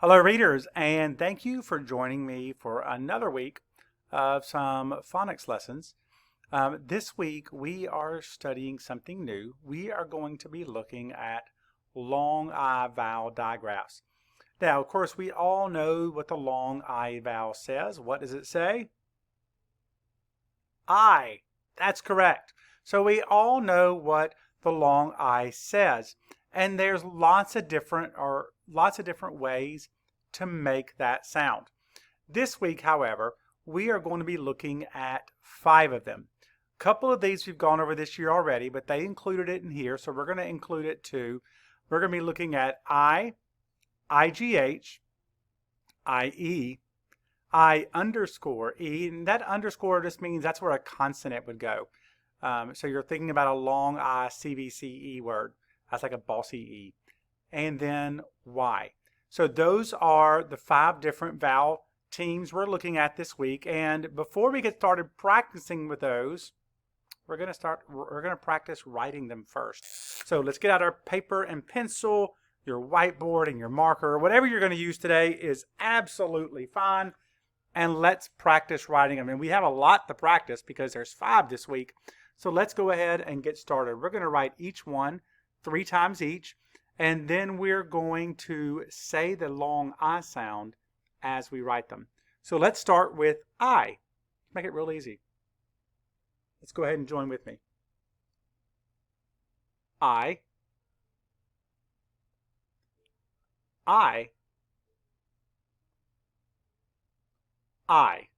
Hello, readers, and thank you for joining me for another week of some phonics lessons. This week, we are studying something new. We are going to be looking at long I vowel digraphs. Now, of course, we all know what the long I vowel says. What does it say? I. That's correct. So we all know what the long I says. And there's lots of different ways to make that sound. This week, however, we are going to be looking at 5 of them. A couple of these we've gone over this year already, but they included it in here, so we're going to include it too. We're going to be looking at I, IGH, IE, I underscore E, and that underscore just means that's where a consonant would go. So you're thinking about a long I CVCE word. That's like a bossy E. And then Y. So those are the 5 different vowel teams we're looking at this week. And before we get started practicing with those, we're going to practice writing them first. So let's get out our paper and pencil, your whiteboard and your marker. Whatever you're going to use today is absolutely fine. And let's practice writing them. And we have a lot to practice because there's 5 this week. So let's go ahead and get started. We're going to write each one 3 times each. And then we're going to say the long I sound as we write them. So let's start with I. Make it real easy. Let's go ahead and join with me. I. I. I.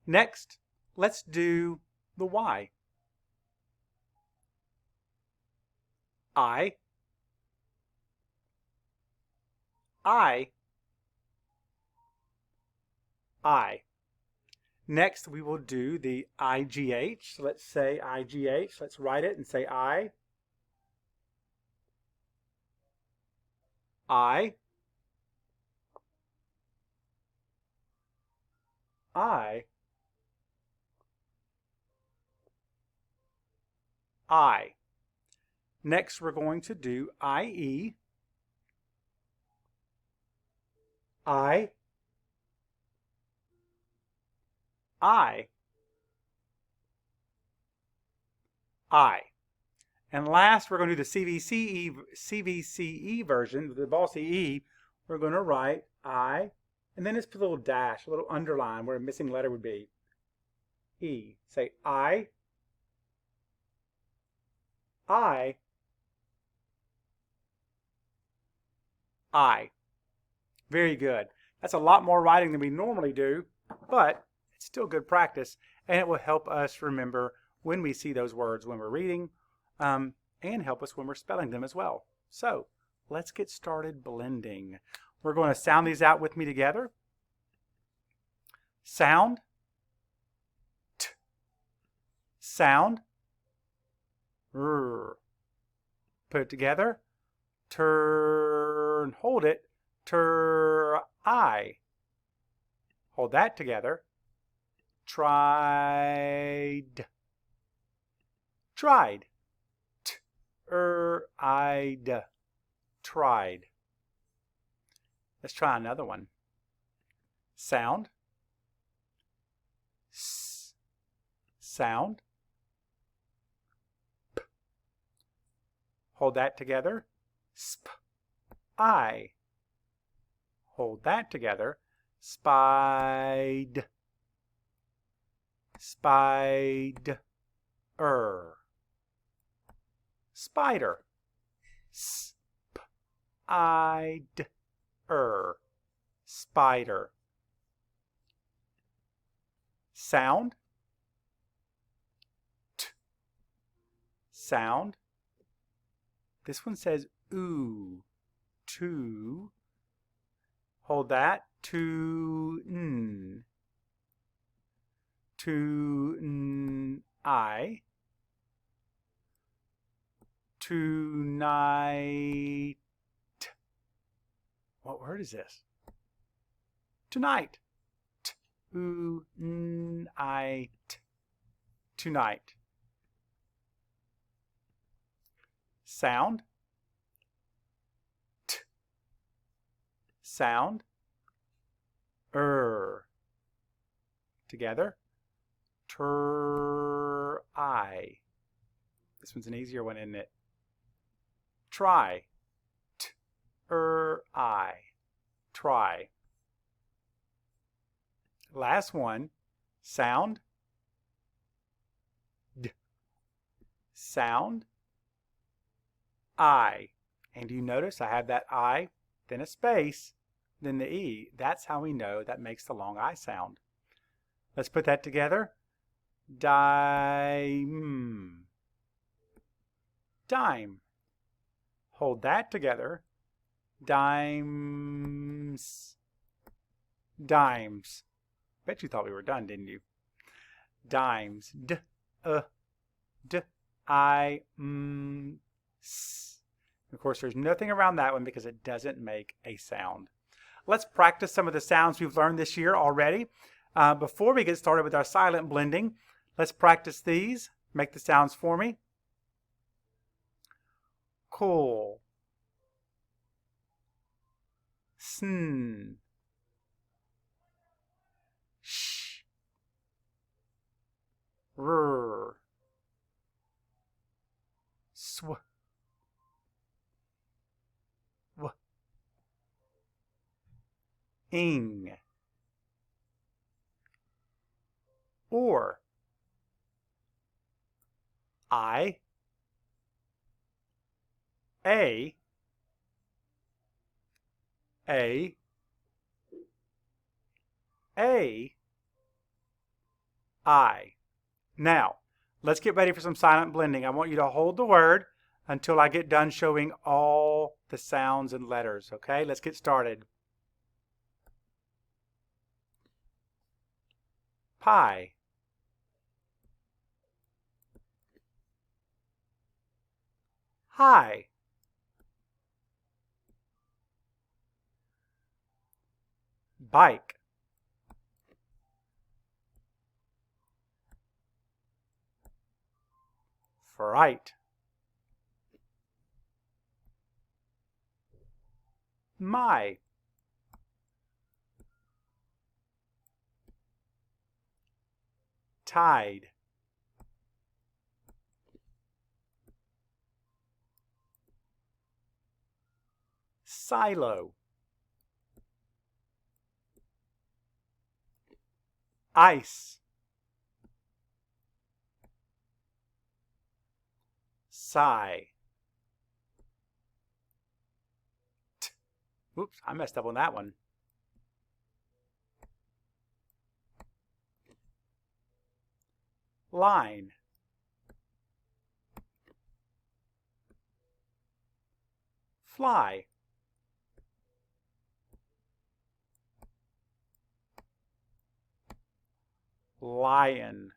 Next, let's do the Y. I. Next, we will do the IGH. So let's say IGH. Let's write it and say I. I. I. I. Next, we're going to do IE. I. And last, we're going to do the CVCE version, the bossy E. We're going to write I, and then just put a little dash, a little underline where a missing letter would be. E. Say I. Very good. That's a lot more writing than we normally do, but it's still good practice, and it will help us remember when we see those words when we're reading, and help us when we're spelling them as well. So let's get started blending. We're going to sound these out with me together. Sound. T. Sound. R. Put it together. Turn. Hold it. I. Hold that together. Tried. Tried. I'd. Tried. Let's try another one. Sound. S. Sound. P. Hold that together. Sp. I. Hold that together. Spied. Spider. Spider. Spider. Spider. Sound. T. Sound. This one says ooh. To. Hold that. To n. To n. I. Tonight. What word is this? Tonight. Tonight. Tonight. Sound. T. sound. Together. I. This one's an easier one, isn't it? Try. I. Try. Last one. Sound. Sound. I. And do you notice I have that I, then a space, then the E. That's how we know that makes the long I sound. Let's put that together. Dime. Dime. Hold that together. Dimes. Dimes. Bet you thought we were done, didn't you? Dimes. S. Of course, there's nothing around that one because it doesn't make a sound. Let's practice some of the sounds we've learned this year already. Before we get started with our silent blending, let's practice these. Make the sounds for me. Cool. Sn. Sh. R. Sw. W. Ing. Or. I. A. I. Now, let's get ready for some silent blending. I want you to hold the word until I get done showing all the sounds and letters, okay? Let's get started. Pie. Hi. Bike. Fright. My. Tide. Silo. Ice. Sigh. Oops, I messed up on that one. Line. Fly. Lion.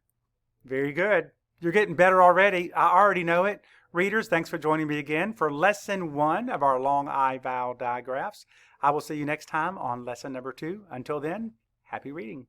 Very good. You're getting better already. I already know it. Readers, thanks for joining me again for lesson 1 of our long I vowel digraphs. I will see you next time on lesson number 2. Until then, happy reading.